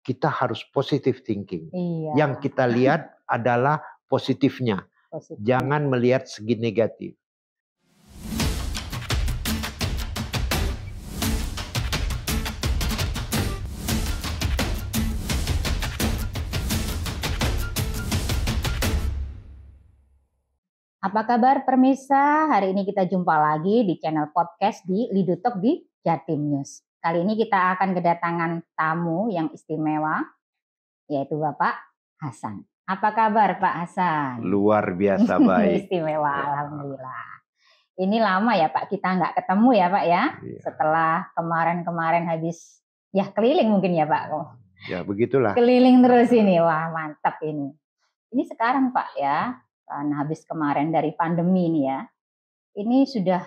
kita harus positive thinking. Iya. Yang kita lihat adalah positifnya. Positif. Jangan melihat segi negatif. Apa kabar permisa? Hari ini kita jumpa lagi di channel podcast di Lidutalk di Jatim News. Kali ini kita akan kedatangan tamu yang istimewa, yaitu Bapak Hasan. Apa kabar Pak Hasan? Luar biasa baik. Istimewa, alhamdulillah. Ini lama ya Pak, kita nggak ketemu ya Pak ya? Iya. Setelah kemarin habis, ya keliling mungkin ya Pak? Ya begitulah. Keliling terus ini, wah mantap ini. Ini sekarang Pak ya, kan habis kemarin dari pandemi nih ya, ini sudah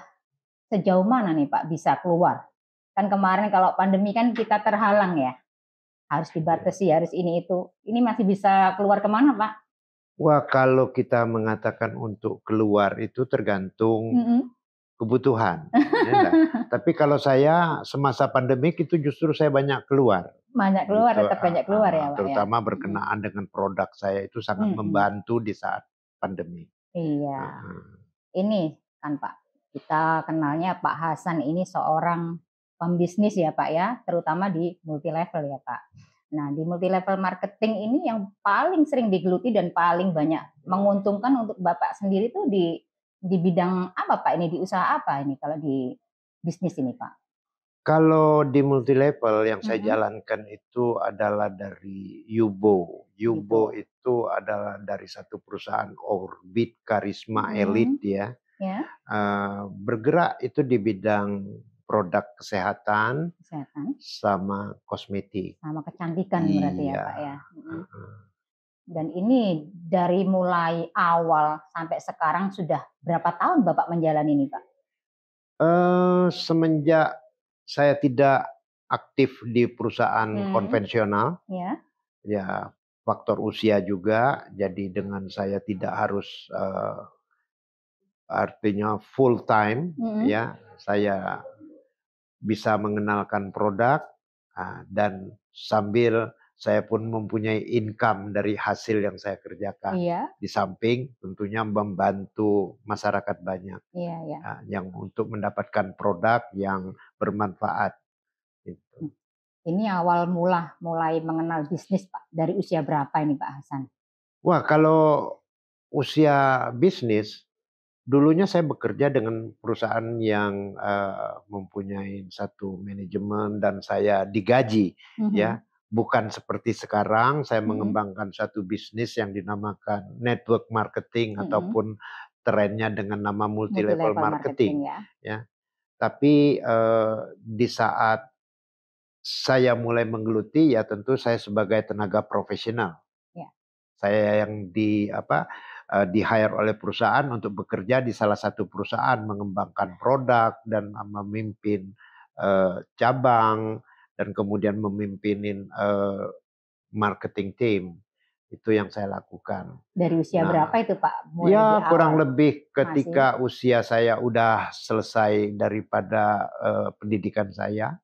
sejauh mana nih Pak bisa keluar? Kan kemarin kalau pandemi kan kita terhalang ya, harus dibatasi, harus ini itu. Ini masih bisa keluar kemana Pak? Wah, kalau kita mengatakan untuk keluar itu tergantung kebutuhan. Ya, tapi kalau saya semasa pandemik itu justru saya banyak keluar. Banyak keluar, Gitu, tetap banyak keluar ya Pak terutama ya? berkenaan dengan produk saya itu sangat membantu di saat pandemi. Iya. Ini kan Pak, kita kenalnya Pak Hasan ini seorang pembisnis ya Pak ya, terutama di multi level ya Pak. Nah, di multi level marketing ini yang paling sering digeluti dan paling banyak menguntungkan untuk Bapak sendiri tuh di bidang apa Pak ini, di usaha apa ini kalau di bisnis ini Pak? Kalau di multi level yang saya jalankan itu adalah dari Yubo. Yubo itu adalah dari satu perusahaan Orbit Karisma Elite ya. Bergerak itu di bidang produk kesehatan sama kosmetik. Sama kecantikan berarti ya Pak ya. Dan ini dari mulai awal sampai sekarang sudah berapa tahun Bapak menjalani ini Pak? Semenjak saya tidak aktif di perusahaan konvensional, ya faktor usia juga, jadi dengan saya tidak harus artinya full time, ya saya bisa mengenalkan produk dan sambil saya pun mempunyai income dari hasil yang saya kerjakan. Di samping tentunya membantu masyarakat banyak yang untuk mendapatkan produk yang bermanfaat. Gitu. Ini awal mulai mengenal bisnis Pak, dari usia berapa ini Pak Hasan? Wah, kalau usia bisnis, dulunya saya bekerja dengan perusahaan yang mempunyai satu manajemen dan saya digaji, ya. Bukan seperti sekarang saya mengembangkan satu bisnis yang dinamakan network marketing ataupun trennya dengan nama multi level marketing, ya. Tapi di saat saya mulai menggeluti, ya tentu saya sebagai tenaga profesional. Saya yang di hire oleh perusahaan untuk bekerja di salah satu perusahaan mengembangkan produk dan memimpin cabang dan kemudian memimpin marketing team. Itu yang saya lakukan. Dari usia berapa itu Pak? Ya kurang lebih ketika usia saya udah selesai daripada pendidikan saya.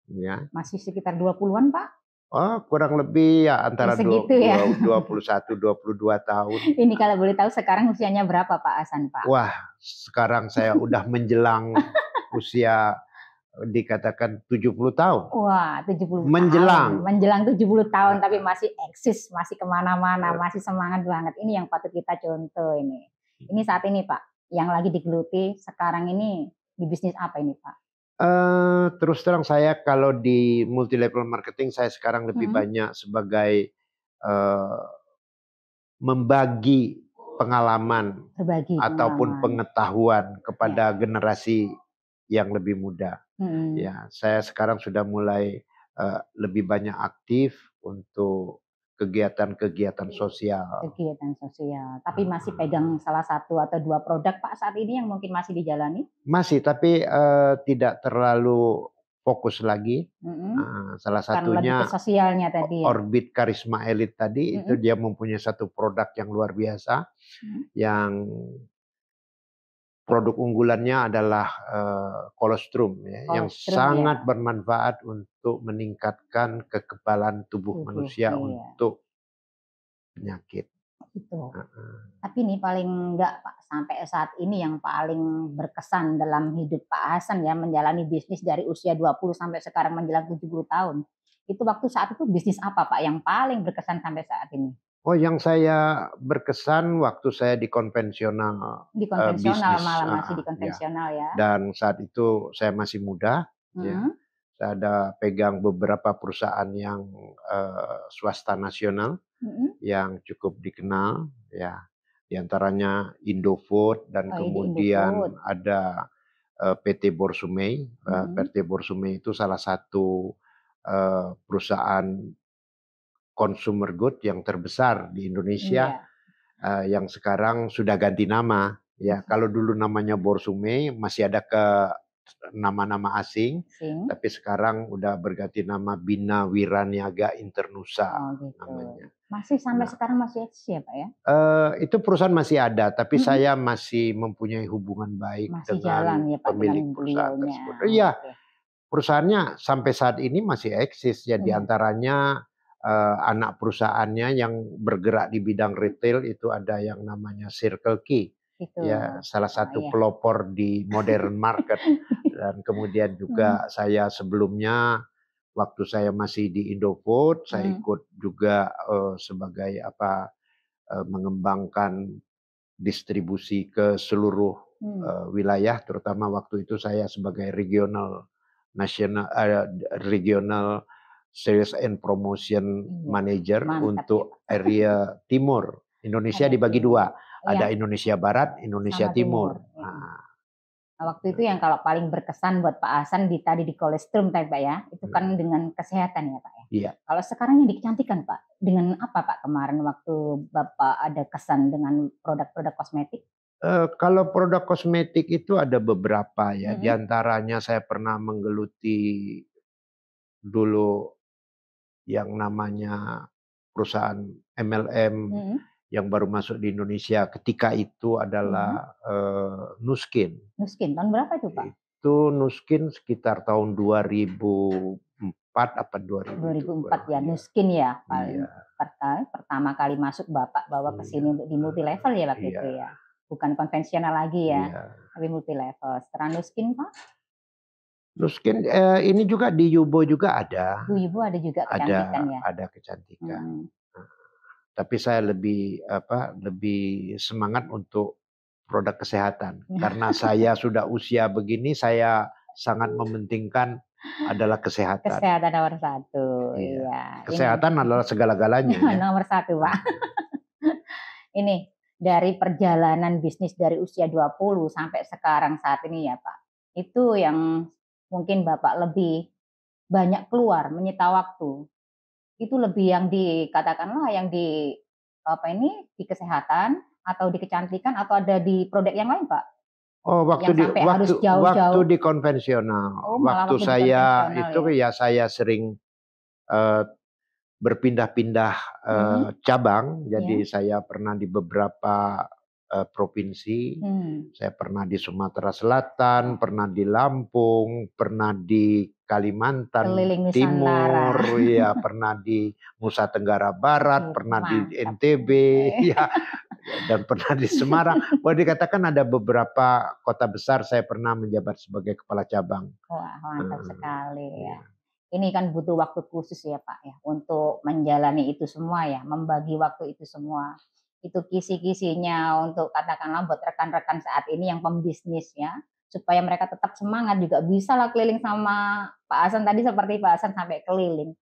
Ya. Masih sekitar 20-an Pak? Oh, kurang lebih ya antara 21, 22 tahun. Ini kalau boleh tahu sekarang usianya berapa Pak Hasan Pak? Wah, sekarang saya udah menjelang usia dikatakan 70 tahun. Wah, 70 menjelang. tahun. Menjelang 70 tahun tapi masih eksis, masih kemana-mana, masih semangat banget. Ini yang patut kita contoh ini. Ini saat ini Pak, yang lagi digeluti sekarang ini di bisnis apa ini Pak? Terus terang saya kalau di multi level marketing saya sekarang lebih banyak sebagai membagi pengalaman ataupun pengetahuan kepada generasi yang lebih muda. Ya, saya sekarang sudah mulai lebih banyak aktif untuk kegiatan-kegiatan sosial. Kegiatan sosial. Tapi masih pegang salah satu atau dua produk Pak saat ini yang mungkin masih dijalani? Masih, tapi tidak terlalu fokus lagi. Salah satunya sosialnya tadi ya? Orbit Karisma Elite tadi, itu dia mempunyai satu produk yang luar biasa, yang produk unggulannya adalah kolostrum ya, yang Kolostrum ya. sangat bermanfaat untuk meningkatkan kekebalan tubuh Tubuh, manusia iya. untuk penyakit. Itu. Heeh. Tapi nih paling enggak Pak, sampai saat ini yang paling berkesan dalam hidup Pak Hasan ya, menjalani bisnis dari usia 20 sampai sekarang menjelang 70 tahun. Itu waktu saat itu bisnis apa Pak yang paling berkesan sampai saat ini? Oh, yang saya berkesan waktu saya di konvensional, Di konvensional, bisnis, malah masih di ya. konvensional ya? Dan saat itu saya masih muda, ya. Mhm, Saya ada pegang beberapa perusahaan yang, swasta nasional mhm. yang cukup dikenal, ya. Di antaranya Indofood dan Oh, di Indofood. kemudian ada, PT Borsumei. Mhm. PT Borsumei itu salah satu, perusahaan consumer good yang terbesar di Indonesia, Iya. yang sekarang sudah ganti nama, ya. Kalau dulu namanya Borsumei masih ada nama-nama asing, Sing. tapi sekarang udah berganti nama Bina Wiraniaga Internusa Oh gitu. namanya. Masih sampai Nah, sekarang masih eksis ya Pak ya? itu perusahaan masih ada, tapi Mhm. saya masih mempunyai hubungan baik Masih jalan dengan ya Pak dengan pemilik perusahaan beliaunya. tersebut. Iya, Oke. perusahaannya sampai saat ini masih eksis, ya di Iya. antaranya, anak perusahaannya yang bergerak di bidang retail itu ada yang namanya Circle K, Itu. ya salah Oh satu iya. pelopor di modern market. Dan kemudian Mhm, juga saya sebelumnya waktu saya masih di Indofood, saya mhm, ikut juga, sebagai apa, mengembangkan distribusi ke seluruh, mmm. wilayah, terutama waktu itu saya sebagai regional sales and promotion Iya, manager mantap ya untuk Pak. area timur. Indonesia Area dibagi timur. 2, Iya, ada Indonesia Barat, Indonesia sama timur, Timur. mhm. Nah, Nah, waktu itu yang kalau paling berkesan buat Pak Hasan di kolestrum tadi Pak ya, itu kan mhm, dengan kesehatan ya Pak ya. iya. Kalau sekarang yang kecantikan Pak, dengan apa Pak kemarin waktu Bapak ada kesan dengan produk-produk kosmetik? Kalau produk kosmetik itu ada beberapa ya, di Mhm, antaranya saya pernah menggeluti dulu yang namanya perusahaan MLM mhm, yang baru masuk di Indonesia ketika itu iya. adalah, Nuskin. Nuskin tahun berapa itu Pak? Itu Nuskin sekitar tahun 2004 apa 2000 itu, 2004 ya, iya, Nuskin ya, paling iya, pertama kali masuk Bapak bawa ke iya, sini untuk di multilevel ya waktu iya, itu ya? Bukan konvensional lagi ya, iya. tapi multilevel. Setelah Nuskin Pak, Nuskin, ini juga di Yubo juga ada, Bu Ibu ada juga kecantikan ya? ada kecantikan. Mhm. Tapi saya lebih apa, lebih semangat untuk produk kesehatan. Karena saya sudah usia begini, saya sangat mementingkan adalah kesehatan. Kesehatan nomor satu, Iya, iya. Ini kesehatan adalah segala-galanya ya. nomor satu Pak. Ini, dari perjalanan bisnis dari usia 20 sampai sekarang saat ini ya Pak, itu yang mungkin Bapak lebih banyak keluar, menyita waktu, itu lebih yang katakanlah yang apa ini, di kesehatan atau di kecantikan atau ada di produk yang lain, Pak? Oh, Yang sampai harus waktu jauh-jauh di konvensional. oh, malah Waktu waktu di saya konvensional itu ya? ya saya sering, eee, berpindah-pindah, Mhm, cabang. iya, Jadi saya pernah di beberapa, provinsi. mmm, Saya pernah di Sumatera Selatan, oh, pernah di Lampung, pernah di Kalimantan keliling Nusantara, Timur, ya, pernah di Nusa Tenggara Barat, gitu, pernah di mantap. NTB, ya, dan pernah di Semarang. Boleh dikatakan ada beberapa kota besar saya pernah menjabat sebagai kepala cabang. Wah, mantap Heeh, sekali ya. iya. Ini kan butuh waktu khusus ya, Pak, ya, untuk menjalani itu semua ya, membagi waktu itu semua. Itu kisi-kisinya untuk katakanlah buat rekan-rekan saat ini yang pembisnis ya, supaya mereka tetap semangat juga bisa lah keliling sama Pak Hasan tadi seperti Pak Hasan sampai keliling.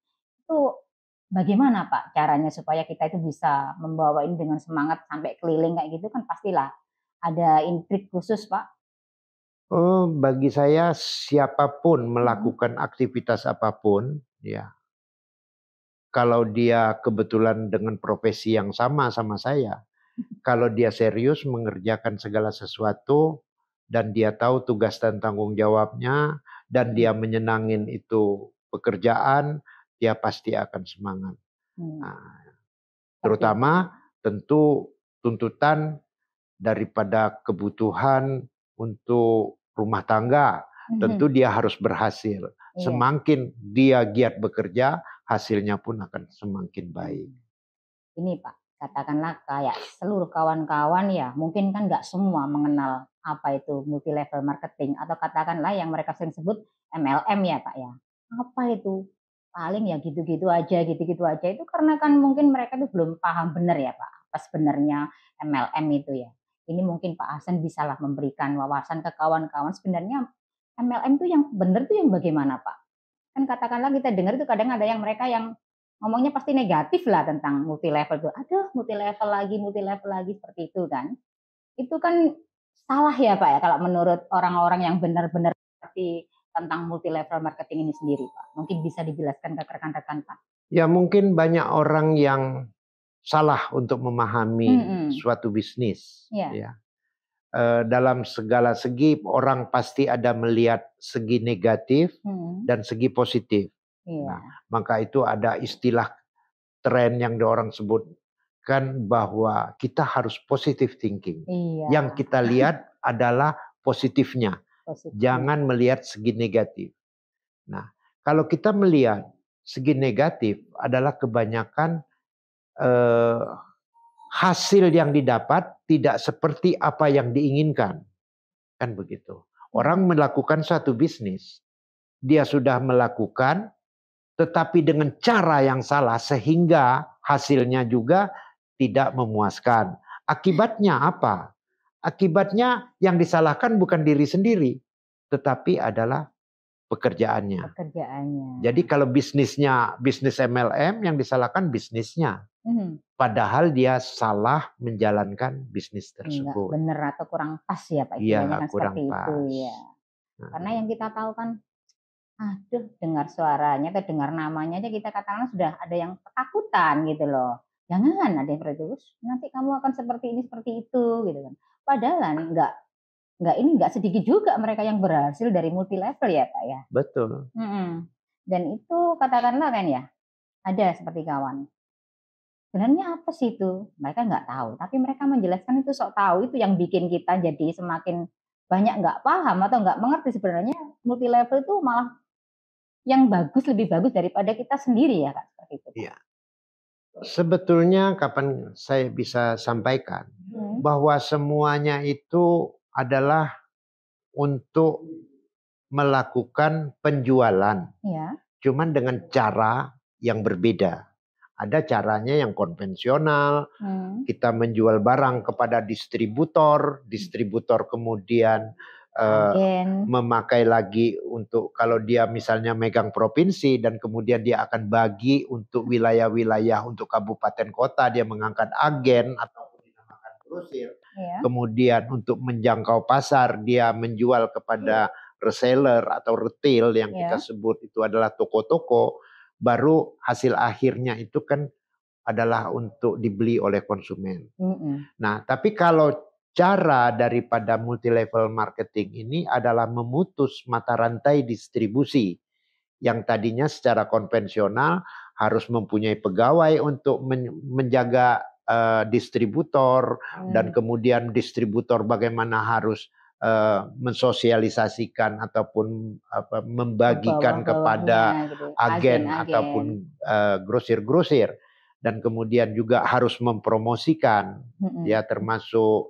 Itu bagaimana Pak caranya supaya kita itu bisa membawa ini dengan semangat sampai keliling kayak gitu kan pastilah ada intrik khusus, Pak? Oh, bagi saya siapapun Mhm, melakukan aktivitas apapun, ya, kalau dia kebetulan dengan profesi yang sama sama saya, kalau dia serius mengerjakan segala sesuatu dan dia tahu tugas dan tanggung jawabnya dan mhm, dia menyenangin itu pekerjaan, dia pasti akan semangat. mmm, Nah, seperti itu. terutama tentu tuntutan daripada kebutuhan untuk rumah tangga, tentu dia harus berhasil. Iya. Semakin dia giat bekerja, hasilnya pun akan semakin baik. Ini Pak, katakanlah kayak seluruh kawan-kawan ya, mungkin kan nggak semua mengenal apa itu multi level marketing, atau katakanlah yang mereka sering sebut MLM ya Pak ya. Apa itu? Paling ya gitu-gitu aja, gitu-gitu aja. Itu karena kan mungkin mereka tuh belum paham benar ya Pak, apa sebenarnya MLM itu ya. Ini mungkin Pak Hasan bisalah memberikan wawasan ke kawan-kawan, sebenarnya MLM itu yang benar tuh yang bagaimana Pak? Kan katakanlah kita dengar itu kadang ada yang mereka yang ngomongnya pasti negatif lah tentang multi level tuh. Aduh, multi level lagi seperti itu kan. Itu kan salah ya Pak ya kalau menurut orang-orang yang benar-benar ngerti tentang multi level marketing ini sendiri Pak. Mungkin bisa dijelaskan ke rekan-rekan Pak. Ya mungkin banyak orang yang salah untuk memahami suatu bisnis. Ya. Dalam segala segi orang pasti ada melihat segi negatif dan segi positif. Nah, maka itu ada istilah tren yang orang sebutkan bahwa kita harus positive thinking. Yang kita lihat adalah positifnya. Jangan melihat segi negatif. Nah, kalau kita melihat segi negatif adalah kebanyakan hasil yang didapat tidak seperti apa yang diinginkan. Kan begitu. Orang melakukan satu bisnis. Dia sudah melakukan tetapi dengan cara yang salah sehingga hasilnya juga tidak memuaskan. Akibatnya apa? Akibatnya yang disalahkan bukan diri sendiri, tetapi adalah pekerjaannya. Jadi kalau bisnis MLM yang disalahkan bisnisnya. Padahal dia salah menjalankan bisnis tersebut. Enggak benar atau kurang pas ya Pak. Iya, kan kurang seperti pas. Itu ya. Karena yang kita tahu kan, aduh dengar suaranya, dengar namanya aja kita katakan sudah ada yang ketakutan gitu loh. Jangan ada yang terus nanti kamu akan seperti ini seperti itu gitu kan. Padahal enggak sedikit juga mereka yang berhasil dari multi level ya Pak ya. Betul. Dan itu katakanlah kan ya, ada seperti kawan. Sebenarnya apa sih itu? Mereka nggak tahu, tapi mereka menjelaskan itu sok tahu, itu yang bikin kita jadi semakin banyak nggak paham atau nggak mengerti sebenarnya multi level itu malah yang bagus, lebih bagus daripada kita sendiri ya Kak, seperti itu. Iya. Sebetulnya kapan saya bisa sampaikan bahwa semuanya itu adalah untuk melakukan penjualan. Cuman dengan cara yang berbeda. Ada caranya yang konvensional, kita menjual barang kepada distributor kemudian memakai lagi untuk kalau dia misalnya megang provinsi dan kemudian dia akan bagi untuk wilayah-wilayah untuk kabupaten kota, dia mengangkat agen ataupun dinamakan grosir. Kemudian untuk menjangkau pasar dia menjual kepada reseller atau retail yang kita sebut itu adalah toko-toko. Baru hasil akhirnya itu kan adalah untuk dibeli oleh konsumen. Nah, tapi kalau cara daripada multi level marketing ini adalah memutus mata rantai distribusi yang tadinya secara konvensional harus mempunyai pegawai untuk menjaga distributor dan kemudian distributor bagaimana harus mensosialisasikan ataupun membagikan kepada agen ataupun grosir-grosir dan kemudian juga harus mempromosikan ya termasuk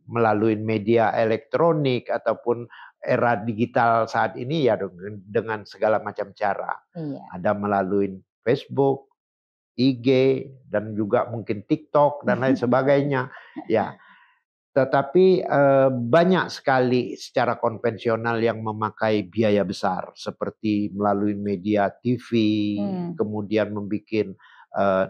melalui media elektronik ataupun era digital saat ini ya dengan segala macam cara. Ada melalui Facebook, IG dan juga mungkin TikTok dan lain sebagainya ya. Tetapi banyak sekali secara konvensional yang memakai biaya besar seperti melalui media TV, kemudian membuat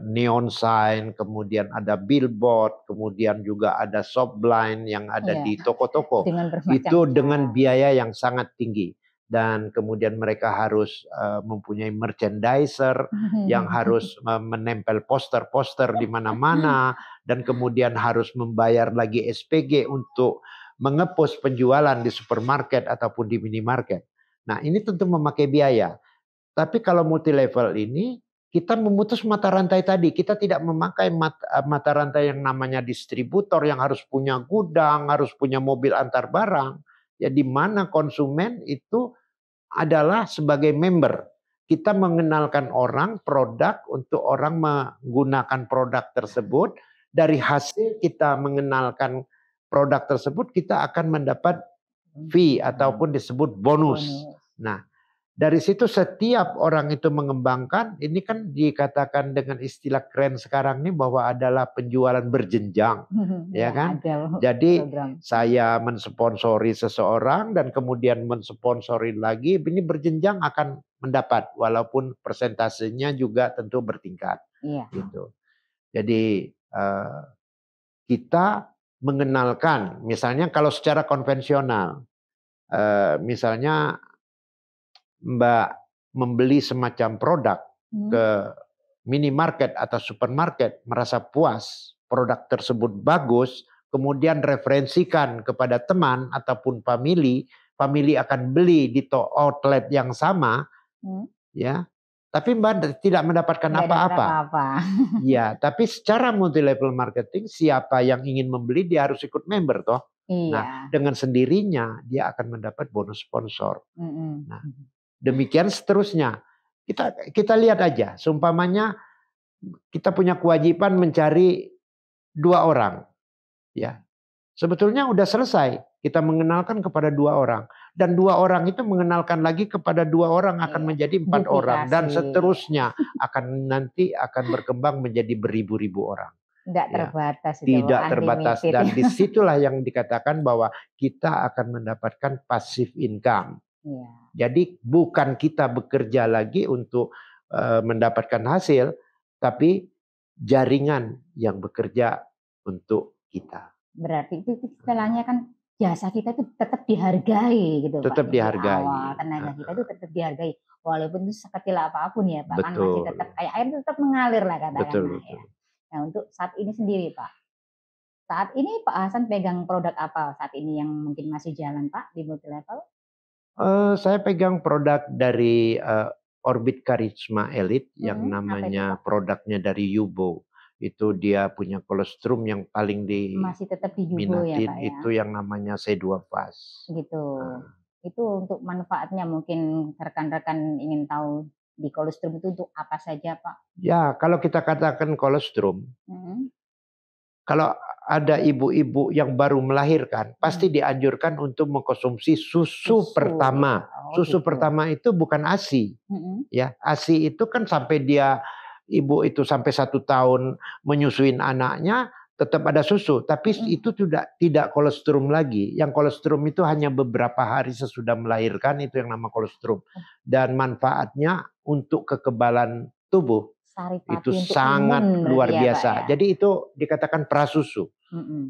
neon sign, kemudian ada billboard, kemudian juga ada shopline yang ada di toko-toko. Itu dengan biaya yang sangat tinggi. Dan kemudian mereka harus mempunyai merchandiser yang harus menempel poster-poster di mana-mana dan kemudian harus membayar lagi SPG untuk mengepos penjualan di supermarket ataupun di minimarket. Nah, ini tentu memakai biaya. Tapi kalau multi level ini kita memutus mata rantai tadi. Kita tidak memakai mata rantai yang namanya distributor yang harus punya gudang, harus punya mobil antar barang. Ya, di mana konsumen itu adalah sebagai member. Kita mengenalkan orang produk untuk orang menggunakan produk tersebut. Dari hasil kita mengenalkan produk tersebut, kita akan mendapat fee ataupun disebut bonus. Nah, dari situ setiap orang itu mengembangkan, ini kan dikatakan dengan istilah keren sekarang ini bahwa adalah penjualan berjenjang, ya kan? Jadi saya mensponsori seseorang dan kemudian mensponsori lagi, ini berjenjang akan mendapat, walaupun persentasenya juga tentu bertingkat. Gitu. Jadi kita mengenalkan, misalnya kalau secara konvensional, misalnya Mbak membeli semacam produk ke minimarket atau supermarket, merasa puas, produk tersebut bagus, kemudian referensikan kepada teman ataupun family akan beli di outlet yang sama, ya. Tapi Mbak tidak mendapatkan apa-apa. Ya, tapi secara multi level marketing, siapa yang ingin membeli dia harus ikut member toh. Nah, dengan sendirinya dia akan mendapat bonus sponsor. Nah, demikian seterusnya. Kita lihat aja, seumpamanya kita punya kewajiban mencari 2 orang. Ya. Sebetulnya udah selesai. Kita mengenalkan kepada 2 orang. Dan 2 orang itu mengenalkan lagi kepada 2 orang akan menjadi 4 orang. Dan seterusnya nanti akan berkembang menjadi beribu-ribu orang. Tidak terbatas. Ya. Tidak terbatas. Dan disitulah yang dikatakan bahwa kita akan mendapatkan passive income. Ya. Jadi bukan kita bekerja lagi untuk mendapatkan hasil, tapi jaringan yang bekerja untuk kita. Berarti itu istilahnya kan jasa kita itu tetap dihargai gitu tetap Pak. Dihargai. Awal, tenaga kita itu tetap dihargai. Walaupun itu sekecil apapun ya Pak. Betul. Kan masih tetap kayak air tetap mengalir lah katakanlah. Betul. Ya. Nah untuk saat ini sendiri Pak. Saat ini Pak Hasan pegang produk apa saat ini yang mungkin masih jalan Pak di multi level? Saya pegang produk dari Orbit Karisma Elite yang namanya produknya dari Yubo. Itu dia punya kolostrum yang paling masih tetap di Yubo ya Pak ya? Itu yang namanya C2 Fast. Gitu. Itu untuk manfaatnya mungkin rekan-rekan ingin tahu di kolostrum itu untuk apa saja Pak? Ya kalau kita katakan kolostrum, kalau ada ibu-ibu yang baru melahirkan, pasti dianjurkan untuk mengkonsumsi susu pertama. Susu pertama itu bukan ASI. Ya, ASI itu kan sampai ibu itu sampai 1 tahun menyusuin anaknya, tetap ada susu. Tapi itu tidak kolostrum lagi. Yang kolostrum itu hanya beberapa hari sesudah melahirkan, itu yang nama kolostrum. Dan manfaatnya untuk kekebalan tubuh. Itu sangat luar biasa. Ya? Jadi itu dikatakan prasusu.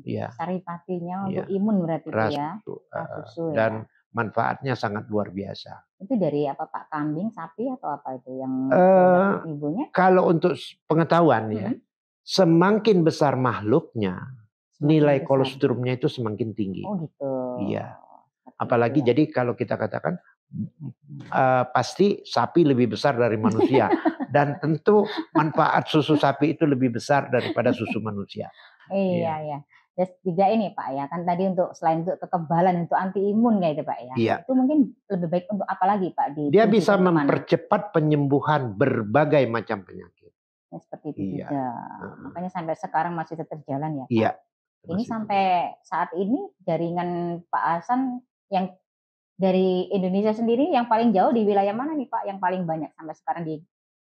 Ya. Saripatinya untuk imun berarti itu ya. Prasusu dan manfaatnya sangat luar biasa. Itu dari apa Pak? Kambing, sapi atau apa itu yang ibunya? Kalau untuk pengetahuan ya, semakin besar makhluknya, nilai kolostrumnya itu semakin tinggi. Oh gitu. Iya. Apalagi jadi kalau kita katakan pasti sapi lebih besar dari manusia. Dan tentu manfaat susu sapi itu lebih besar daripada susu manusia. Iya. Terus juga ini Pak ya, kan tadi untuk selain untuk kekebalan, untuk anti imun kayak itu Pak ya. Iya. Itu mungkin lebih baik untuk apa lagi Pak? Dia bisa mempercepat penyembuhan berbagai macam penyakit. Ya, seperti itu juga. Makanya sampai sekarang masih tetap jalan ya Pak. Iya. Ini sampai saat ini jaringan Pak Hasan yang dari Indonesia sendiri yang paling jauh di wilayah mana nih Pak? Yang paling banyak sampai sekarang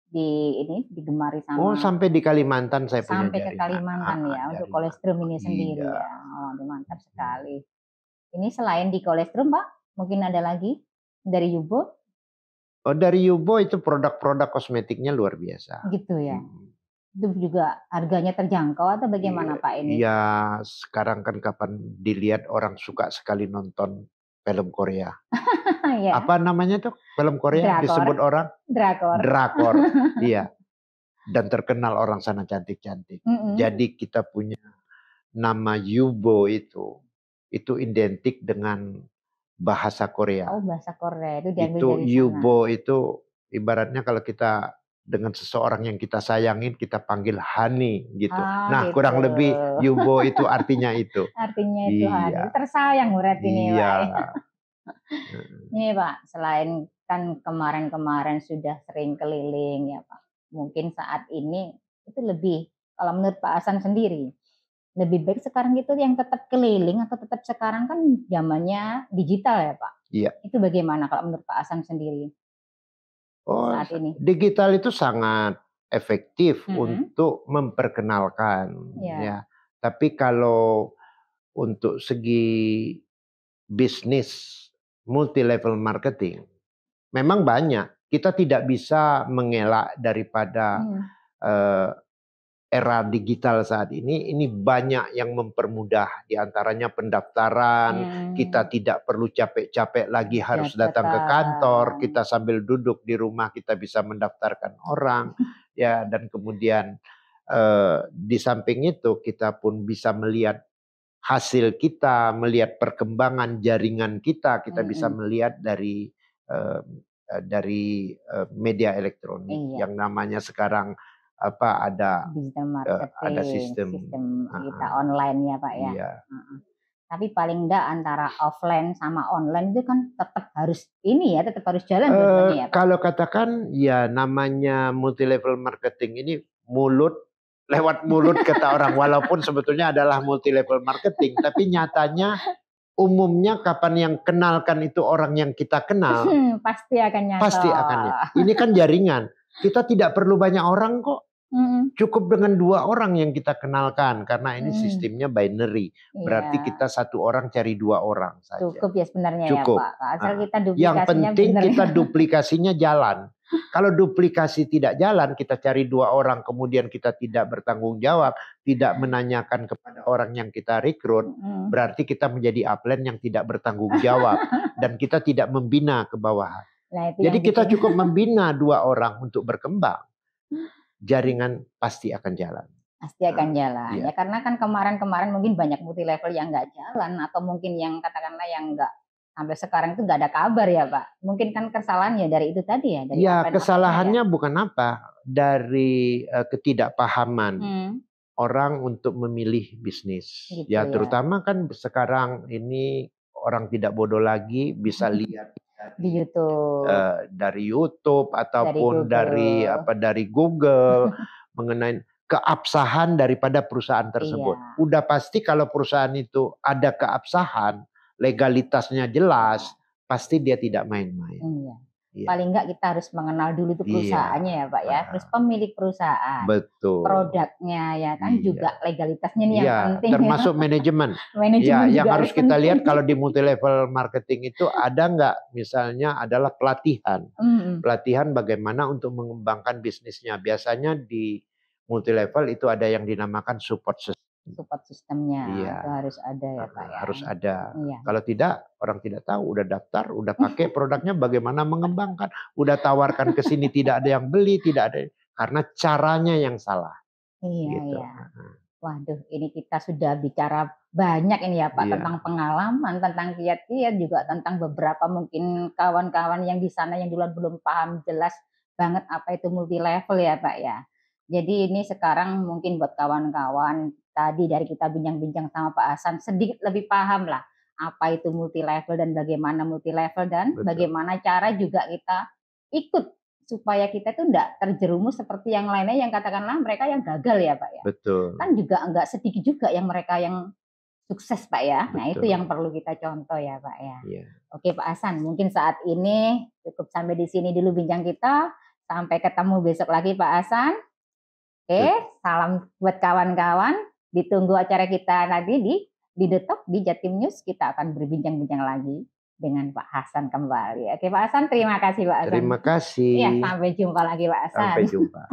digemari sama. Oh, sampai di Kalimantan saya punya jaringan. Sampai ke Kalimantan ya untuk kolostrum ini sendiri ya. Oh, mantap sekali. Ini selain di kolostrum Pak, mungkin ada lagi dari Yubo? Oh, dari Yubo itu produk-produk kosmetiknya luar biasa. Gitu ya. Itu juga harganya terjangkau atau bagaimana Pak ini? Ya, sekarang kan kapan dilihat orang suka sekali nonton film Korea. Ya. Apa namanya tuh film Korea? Drakor. Disebut orang? Drakor. Iya. Dan terkenal orang sana cantik-cantik. Jadi kita punya nama Yubo itu identik dengan bahasa Korea. Oh, bahasa Korea itu diambil itu dari Yubo sana. Itu ibaratnya kalau kita dengan seseorang yang kita sayangin kita panggil honey gitu. Oh, Nah, gitu. kurang lebih Yubo itu artinya itu. Artinya itu honey. Iya. Tersayang berarti nih, Pak. Iya. Ini Pak, selain kan kemarin-kemarin sudah sering keliling ya Pak. Mungkin saat ini itu lebih, kalau menurut Pak Hasan sendiri, lebih baik sekarang itu yang tetap keliling atau tetap sekarang kan zamannya digital ya Pak? Iya. Itu bagaimana kalau menurut Pak Hasan sendiri Oh, saat ini? digital itu sangat efektif Mhm. untuk memperkenalkan Iya. ya. Tapi kalau untuk segi bisnis multi level marketing memang banyak. Kita tidak bisa mengelak daripada era digital saat ini banyak yang mempermudah, diantaranya pendaftaran, kita tidak perlu capek-capek lagi harus datang ke kantor, kita sambil duduk di rumah kita bisa mendaftarkan orang, ya, dan kemudian di samping itu kita pun bisa melihat hasil kita, melihat perkembangan jaringan kita bisa melihat dari media elektronik yang namanya sekarang ada digital marketing, ada sistem kita online ya Pak ya. Iya. Tapi paling enggak antara offline sama online itu kan tetap harus ini ya, tetap harus jalan ya Pak. Kalau katakan ya namanya multi level marketing ini lewat mulut kata orang, walaupun sebetulnya adalah multi level marketing, tapi nyatanya umumnya kapan yang kenalkan itu orang yang kita kenal, pasti akan nyata. Pasti akan ya. Ini kan jaringan. Kita tidak perlu banyak orang kok. Cukup dengan 2 orang yang kita kenalkan karena ini sistemnya binary. Berarti kita 1 orang cari 2 orang saja. Cukup ya sebenarnya Cukup. ya Pak. Asal kita duplikasinya yang penting bener. kita duplikasinya jalan. Kalau duplikasi tidak jalan, kita cari 2 orang kemudian kita tidak bertanggung jawab, tidak menanyakan kepada orang yang kita rekrut, berarti kita menjadi upline yang tidak bertanggung jawab dan kita tidak membina ke bawahan. Nah, jadi kita cukup membina 2 orang untuk berkembang. Jaringan pasti akan jalan. Pasti akan jalan. Ya karena kan kemarin-kemarin mungkin banyak multi level yang nggak jalan atau mungkin yang katakanlah yang nggak sampai sekarang itu nggak ada kabar ya Pak. Mungkin kan kesalahannya dari itu tadi ya. Dari kesalahannya bukan apa, dari ketidakpahaman orang untuk memilih bisnis. Gitu ya, terutama kan sekarang ini orang tidak bodoh lagi, bisa lihat di YouTube, dari YouTube ataupun dari Google mengenai keabsahan daripada perusahaan tersebut. Udah pasti kalau perusahaan itu ada keabsahan, legalitasnya jelas, pasti dia tidak main-main. Paling enggak kita harus mengenal dulu tuh perusahaannya ya Pak ya, terus pemilik perusahaan, betul, produknya ya kan, juga legalitasnya nih yang penting. Termasuk manajemen. Yang harus kita lihat kalau di multi level marketing itu ada nggak misalnya adalah pelatihan, pelatihan bagaimana untuk mengembangkan bisnisnya. Biasanya di multi level itu ada yang dinamakan support system. Support sistemnya itu harus ada ya Pak ya. Harus ada. Kalau tidak, orang tidak tahu. Udah daftar, udah pakai produknya, bagaimana mengembangkan. Udah tawarkan ke sini, tidak ada yang beli, tidak ada. Karena caranya yang salah. Gitu. Waduh, ini kita sudah bicara banyak ini ya Pak, tentang pengalaman, tentang kiat-kiat, juga tentang beberapa mungkin kawan-kawan yang di sana yang duluan belum paham jelas banget apa itu multi level ya Pak ya. Jadi ini sekarang mungkin buat kawan-kawan tadi dari kita bincang-bincang sama Pak Hasan sedikit lebih paham lah apa itu multi level dan bagaimana multi level dan bagaimana cara juga kita ikut supaya kita itu enggak terjerumus seperti yang lainnya yang katakanlah mereka yang gagal ya Pak ya. Betul. Kan juga enggak sedikit juga yang mereka yang sukses Pak ya. Nah itu yang perlu kita contoh ya Pak ya. Oke Pak Hasan, mungkin saat ini cukup sampai di sini dulu bincang kita. Sampai ketemu besok lagi Pak Hasan. Oke, salam buat kawan-kawan. Ditunggu acara kita nanti di The Talk di Jatim News. Kita akan berbincang-bincang lagi dengan Pak Hasan kembali. Oke Pak Hasan, terima kasih Pak Hasan. Terima kasih. Iya, sampai jumpa lagi Pak Hasan. Sampai jumpa.